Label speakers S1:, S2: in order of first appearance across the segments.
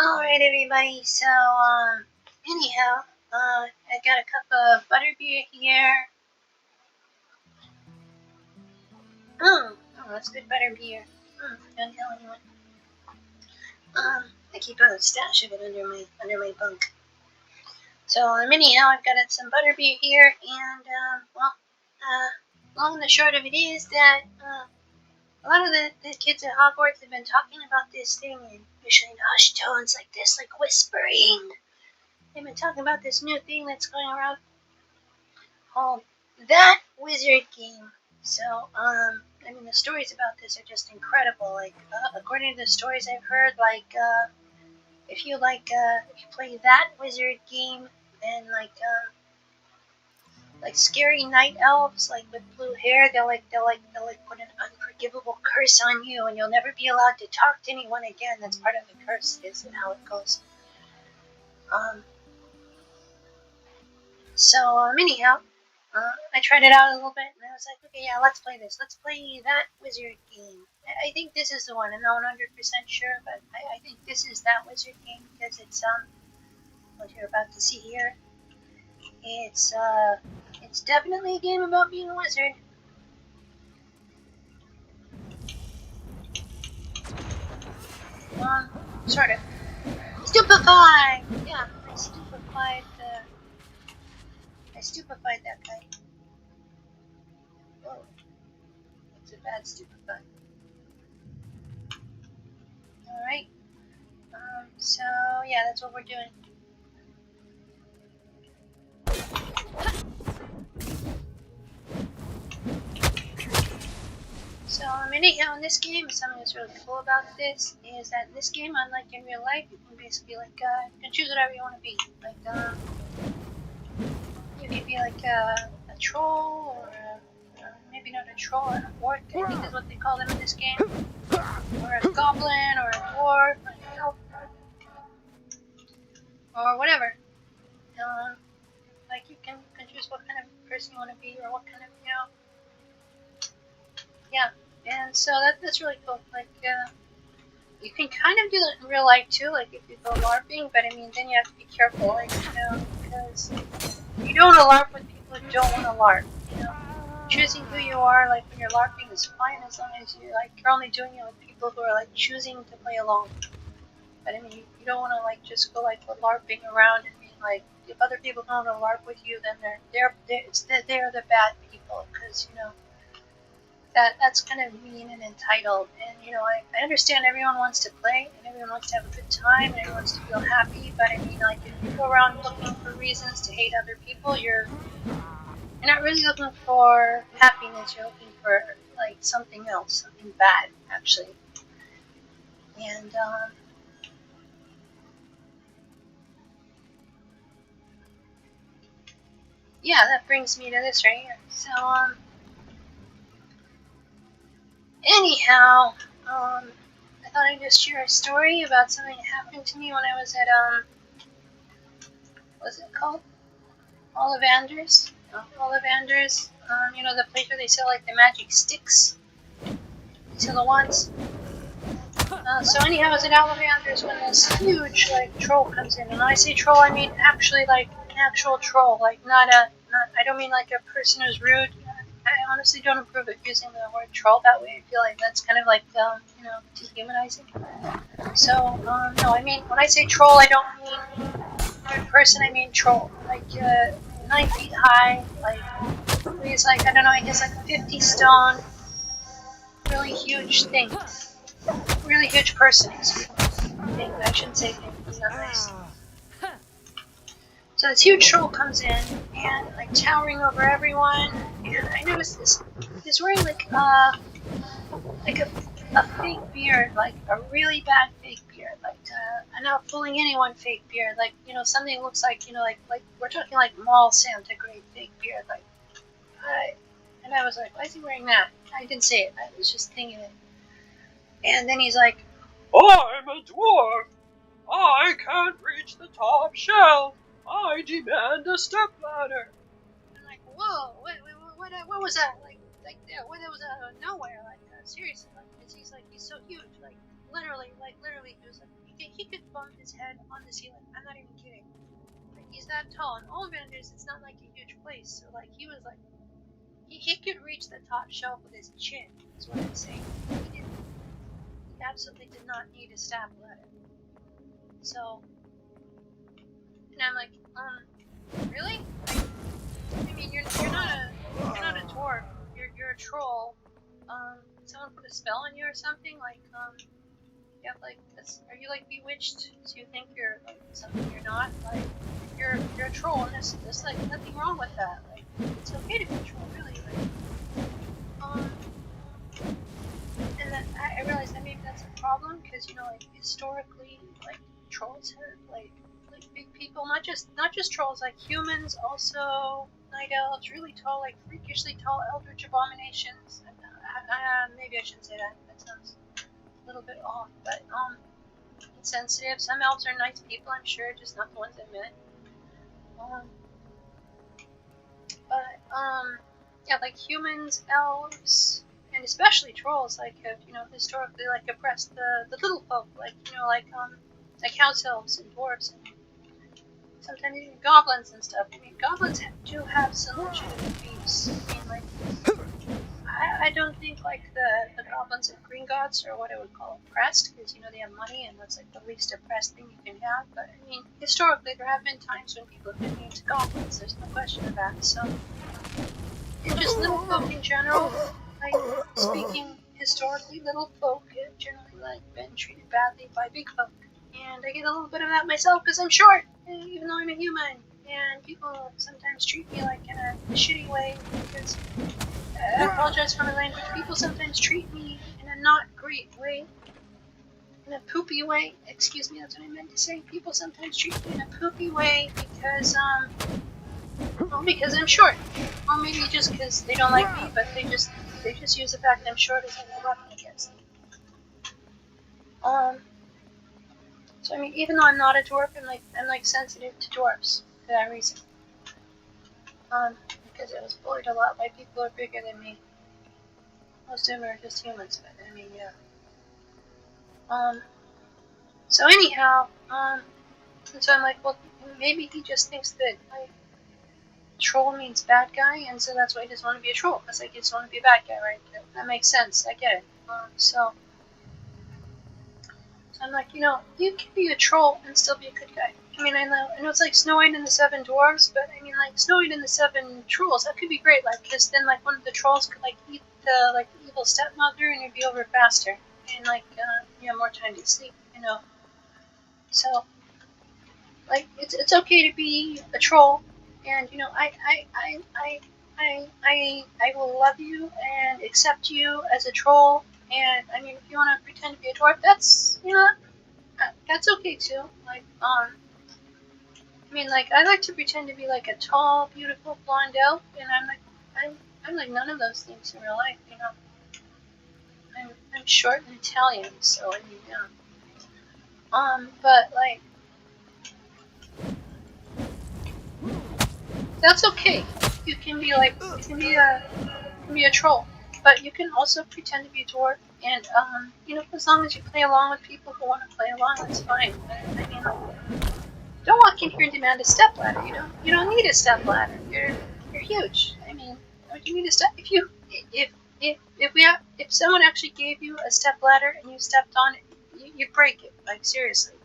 S1: Alright everybody, so anyhow, I got a cup of butterbeer here. Oh, that's good butterbeer. Don't tell anyone. I keep a stash of it under my bunk. So anyhow, I've got some butterbeer here, and long and the short of it is that a lot of the kids at Hogwarts have been talking about this thing, and usually in hushed tones like this, like whispering. They've been talking about this new thing that's going around called That Wizard Game. So, the stories about this are just incredible. Like, according to the stories I've heard, if you play that wizard game, then like scary night elves, like with blue hair, they'll put an unforgivable curse on you, and you'll never be allowed to talk to anyone again. That's part of the curse, is how it goes. Anyhow, I tried it out a little bit, and I was like, okay, yeah, let's play this. Let's play that wizard game. I think this is the one. I'm not 100% sure, but I think this is that wizard game because it's what you're about to see here. It's definitely a game about being a wizard. Sort of. Stupefy! Yeah, I stupefied that guy. Whoa. That's a bad stupefy. Alright. So, yeah, that's what we're doing. So, anyhow, in this game, something that's really cool about this is that in this game, unlike in real life, you can basically, you can choose whatever you want to be. You can be like a troll, or maybe not a troll, an orc, I think is what they call them in this game, or a goblin, or a dwarf, or an elf, or whatever. You can choose what kind of person you want to be, or what kind of, yeah. And so that's really cool. You can kind of do that in real life too, like if you go LARPing, but then you have to be careful, because you don't want to LARP with people who don't want to LARP, Choosing who you are, like when you're LARPing, is fine as long as you're only doing it with people who are choosing to play along. But you don't want to just go LARPing around and if other people don't want to LARP with you, then they're the bad people, because that's kind of mean and entitled. And I understand everyone wants to play and everyone wants to have a good time and everyone wants to feel happy, but if you go around looking for reasons to hate other people, you're not really looking for happiness. You're looking for something else, something bad, actually. And yeah, that brings me to this right here. So anyhow, I thought I'd just share a story about something that happened to me when I was at what's it called? Ollivanders. Ollivanders. The place where they sell the magic sticks. They sell the wands. So anyhow, I was at Ollivanders when this huge troll comes in, and when I say troll, I mean actually an actual troll, not I don't mean a person who's rude. I honestly don't approve of using the word troll that way. I feel like that's kind of dehumanizing. So no, when I say troll, I don't mean third person. I mean troll, 9 feet high, weighs I don't know, I guess 50 stone, really huge thing, really huge person. Excuse me. I shouldn't say thing. It's not nice. So this huge troll comes in and towering over everyone, and I noticed this. He's wearing a fake beard, a really bad fake beard. I'm not fooling anyone. Fake beard, something looks like we're talking mall Santa grade fake beard. And I was like, why is he wearing that? I didn't say it. I was just thinking it. And then he's like,
S2: I'm a dwarf. I can't reach the top shelf. I demand a stepladder.
S1: I'm like, whoa, what was that? That was out of nowhere. Seriously, he's so huge. literally, he was like, he could bump his head on the ceiling. I'm not even kidding. Like, he's that tall. And Ollivanders, it's not like a huge place, so like he was like, he could reach the top shelf with his chin. Is what I'm saying. He absolutely did not need a step ladder. So, and I'm like, really? Like, I mean, you're not a dwarf. You're a troll. Someone put a spell on you or something? Like, you have like, are you like bewitched? So you think you're like something you're not? Like, you're a troll, and there's like nothing wrong with that. Like, it's okay to be a troll, really. Like, and then I realized that maybe that's a problem because like historically, like trolls have like big people, not just trolls, like humans, also night elves, really tall, like freakishly tall eldritch abominations. And, maybe I shouldn't say that. That sounds a little bit off, but insensitive. Some elves are nice people, I'm sure, just not the ones I met. Yeah, like humans, elves, and especially trolls, like have historically like oppressed the little folk, like like house elves and dwarves and sometimes even goblins and stuff. I mean, goblins do have some legitimate beefs. I mean, like I don't think like the goblins of Green Gods or what I would call oppressed, because they have money and that's like the least oppressed thing you can have. But I mean, historically there have been times when people have been mean to goblins. There's no question of that. So. And just little folk in general, like speaking historically, little folk have generally like been treated badly by big folk, and I get a little bit of that myself because I'm short, even though I'm a human, and people sometimes treat me like in a shitty way. Because I apologize for my language. People sometimes treat me in a not great way, in a poopy way. Excuse me, that's what I meant to say. People sometimes treat me in a poopy way because because I'm short, or maybe just because they don't like me, but they just use the fact that I'm short as a weapon against me. So I mean, even though I'm not a dwarf, I'm like sensitive to dwarfs for that reason. Because I was bullied a lot by people who are bigger than me. Most of them are just humans, but I mean, yeah. So anyhow, and so I'm like, well, maybe he just thinks that troll means bad guy, and so that's why I just want to be a troll. Because I just want to be a bad guy, right? That makes sense. I get it. So I'm like, you can be a troll and still be a good guy. I mean, I know it's like Snow White and the Seven Dwarves, but I mean, like Snow White and the Seven Trolls, that could be great. Like, because then like one of the trolls could like eat the evil stepmother, and you'd be over faster, and like you have more time to sleep. So like it's okay to be a troll, and I will love you and accept you as a troll. And I mean, if you want to pretend to be a dwarf, that's okay too. Like I mean, like I like to pretend to be like a tall, beautiful blonde elf, and I'm like none of those things in real life. I'm short and Italian, so I mean, yeah. But like that's okay. You can be like you can be a troll, but you can also pretend to be a dwarf. And as long as you play along with people who want to play along, that's fine. I mean, don't walk in here and demand a stepladder. You don't need a stepladder. You're huge. I mean, don't you need a step? If someone actually gave you a stepladder and you stepped on it, you'd break it. Like seriously.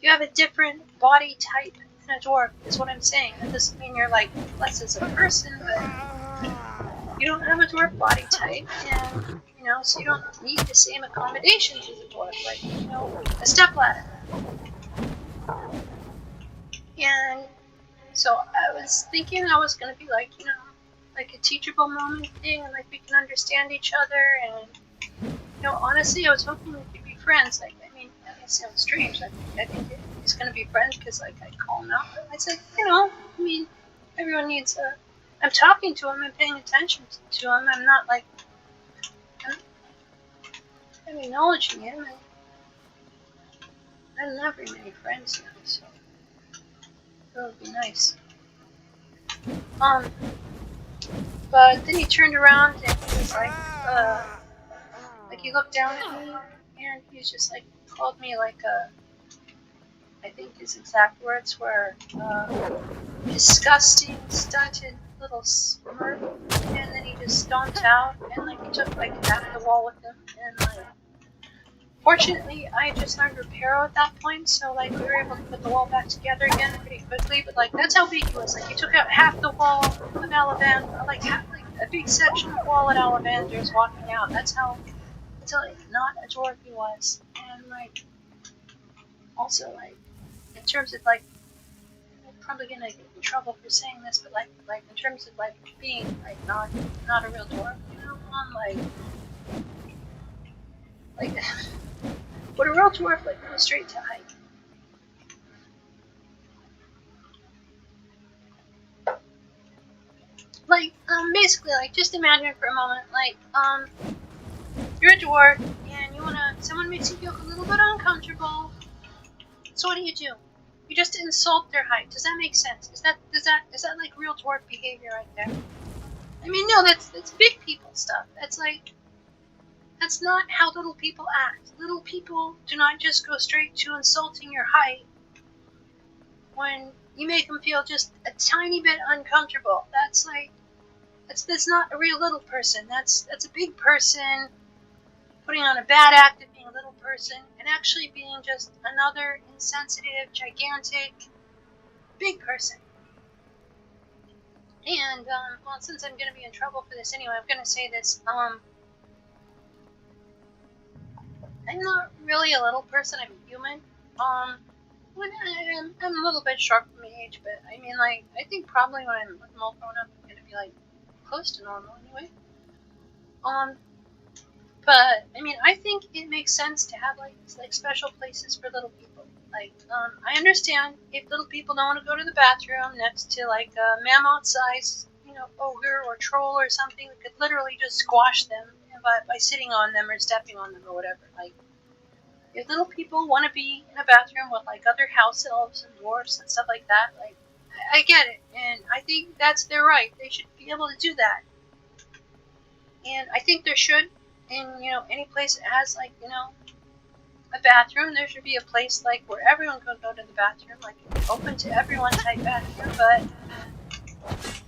S1: You have a different body type than a dwarf, is what I'm saying. That doesn't mean you're like less as a person, but you don't have a dwarf body type, and so you don't need the same accommodations as a dwarf, like a stepladder. And so I was thinking I was gonna be like like a teachable moment thing, and like we can understand each other, and honestly, I was hoping we could be friends. Like, I mean, that sounds strange. I think he's gonna be friends because like I call him out. But I said, I mean, everyone needs a. I'm talking to him. I'm paying attention to him. I'm not like. I'm acknowledging him. I don't have very many friends now, so it would be nice. But then he turned around and he was like he looked down at me, and he's just like called me like a, I think his exact words were, disgusting, stunted little smurf, and then he just stomped out, and like he took like half the wall with him, and like, fortunately, I just learned repair at that point, so like we were able to put the wall back together again pretty quickly. But like that's how big he was. Like he took out half the wall of Alavander, like a big section of wall at Alavander's walking out. That's how like, not a dwarf he was. And like also like in terms of like, I'm probably gonna get in trouble for saying this, but like in terms of like being like not a real dwarf, you know, like would a real dwarf like go straight to height? Like, basically, like, just imagine for a moment, like, you're a dwarf, and someone makes you feel a little bit uncomfortable, so what do? You just insult their height. Does that make sense? Is that like real dwarf behavior right there? I mean, no, that's big people stuff. That's not how little people act. Little people do not just go straight to insulting your height when you make them feel just a tiny bit uncomfortable. That's not a real little person. That's a big person putting on a bad act of being a little person and actually being just another insensitive, gigantic, big person. And well, since I'm gonna be in trouble for this anyway, I'm gonna say this. I'm not really a little person. I'm a human. I'm a little bit short for my age, but I mean, like, I think probably when I'm all grown up, I'm gonna be like close to normal anyway. Um, But I mean, I think it makes sense to have like special places for little people. Like, I understand if little people don't want to go to the bathroom next to like a mammoth-sized, ogre or troll or something that could literally just squash them by sitting on them or stepping on them or whatever. Like, if little people want to be in a bathroom with like other house elves and dwarfs and stuff like that, like, I get it, and I think that's their right. They should be able to do that. And I think there should, in any place that has like a bathroom, there should be a place like where everyone can go to the bathroom, like open to everyone type bathroom. But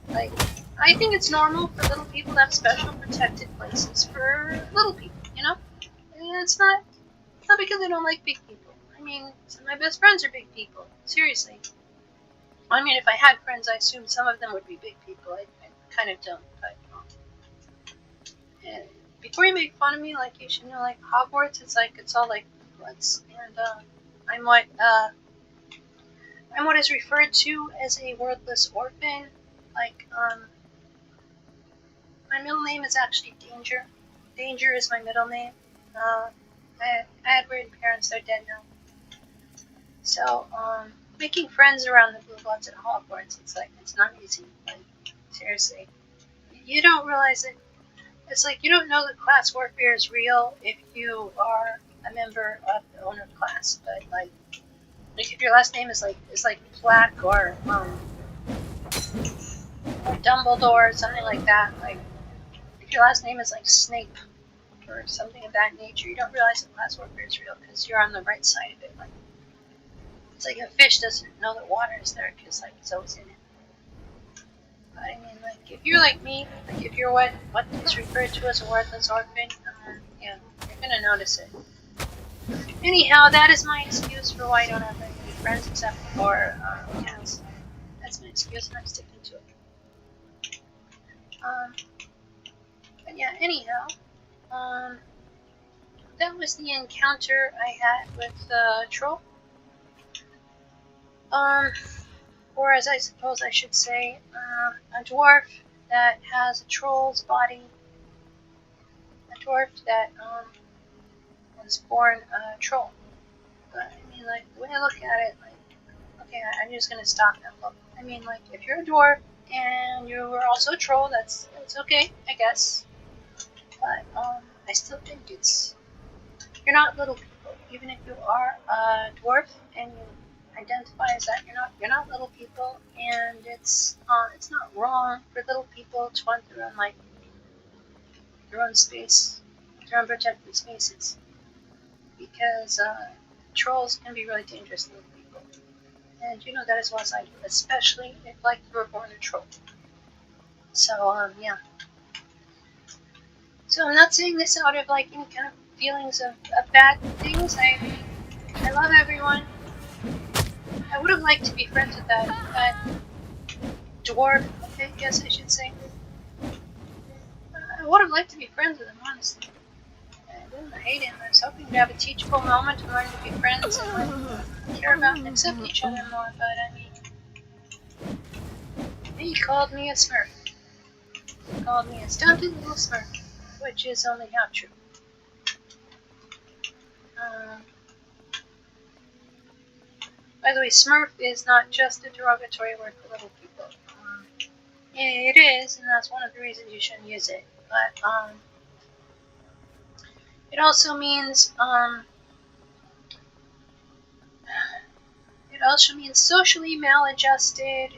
S1: like, I think it's normal for little people to have special protected places for little people. And it's not because I don't like big people. I mean, some of my best friends are big people. Seriously. I mean, if I had friends, I assume some of them would be big people. I kind of don't, but. And before you make fun of me, like you should know, like Hogwarts, it's all like Hogwarts, and I'm what I'm what is referred to as a wordless orphan. Like my middle name is actually Danger. Danger is my middle name. I had weird parents; they're dead now. So making friends around the Blue Bloods at Hogwarts, it's not easy. Like seriously, you don't realize it. It's like you don't know that class warfare is real if you are a member of the owner class, but like if your last name is like Black or Dumbledore or something like that, like if your last name is like Snape or something of that nature, you don't realize that class warfare is real because you're on the right side of it. Like it's like a fish doesn't know that water is there because like it's always in it. But I mean, like, if you're like me, like, if you're what is referred to as a worthless orphan, yeah, you're gonna notice it. Anyhow, that is my excuse for why I don't have any friends except for cats. That's my excuse, and I'm sticking to it. But yeah, anyhow, that was the encounter I had with Troll. Or as I suppose I should say, a dwarf that has a troll's body. A dwarf that was born a troll. But I mean, like the way I look at it, like, okay, I'm just gonna stop now. Look, I mean, like if you're a dwarf and you were also a troll, that's okay, I guess. But I still think you're not little people. Even if you are a dwarf and you identify as that, you're not little people, and it's not wrong for little people to want their own space, their own protected spaces. because trolls can be really dangerous to little people. And you know that as well as I do, especially if like you were born a troll. So yeah. So I'm not saying this out of like any kind of feelings of bad things. I love everyone. I would have liked to be friends with that dwarf. I guess I should say. I would have liked to be friends with him, honestly. I didn't hate him. I was hoping to have a teachable moment and learn to be friends and like care about and accept each other more. But I mean, he called me a smurf. He called me a stunted little smurf, which is only half true. Um, by the way, smurf is not just a derogatory word for little people. It is, and that's one of the reasons you shouldn't use it. But it also means socially maladjusted,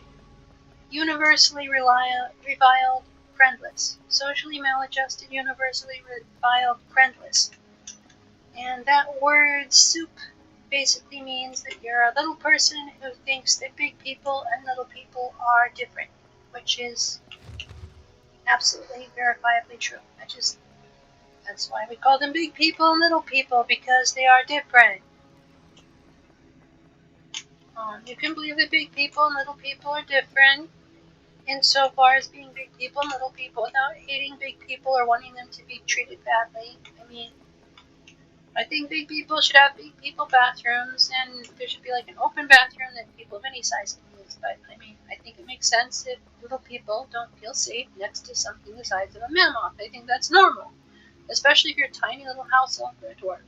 S1: universally reviled, friendless. Socially maladjusted, universally reviled, friendless. And that word soup basically means that you're a little person who thinks that big people and little people are different, which is absolutely verifiably true. That's why we call them big people and little people, because they are different. You can believe that big people and little people are different insofar as being big people and little people without hating big people or wanting them to be treated badly. I mean, I think big people should have big people bathrooms, and there should be like an open bathroom that people of any size can use. But I mean, I think it makes sense if little people don't feel safe next to something the size of a mammoth. I think that's normal, especially if you're a tiny little house elf or a dwarf.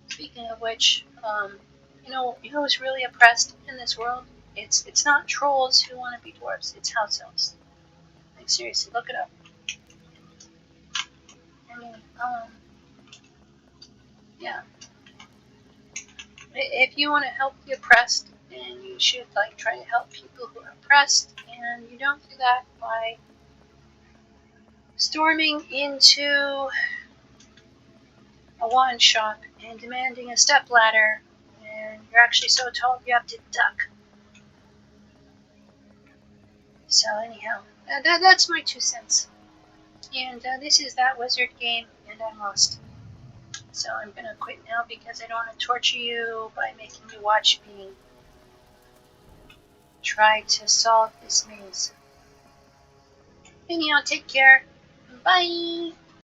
S1: Speaking of which, you know who's really oppressed in this world? It's not trolls who want to be dwarves. It's house elves. Like seriously, look it up. I mean, yeah. If you want to help the oppressed, then you should like try to help people who are oppressed, and you don't do that by storming into a wand shop and demanding a stepladder, and you're actually so tall you have to duck. So anyhow, that's my 2 cents. And this is that wizard game, and I lost. So I'm gonna quit now because I don't want to torture you by making you watch me try to solve this maze. Anyhow, take care. Bye!